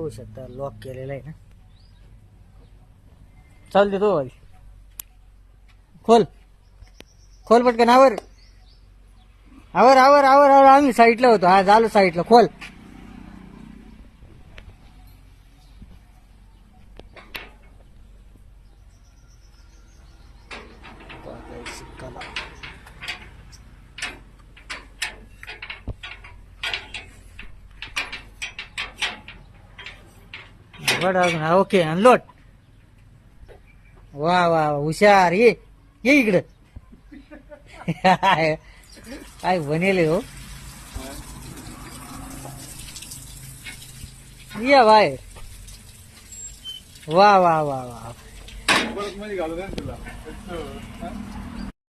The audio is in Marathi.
बघू शकता लॉक केलेला आहे ना. चाल देतो भाई. खोल खोल पटकन. आवर आवर आवर आवर आवर. आम्ही साईडला होतो. हा झालं साईडला. खोल. Okay unload. वा वा हुशार. ये ये इकडं. काय बनेल हो. या बाहेर. वा वा वा वा. मध्ये घालू द्या ना तुला.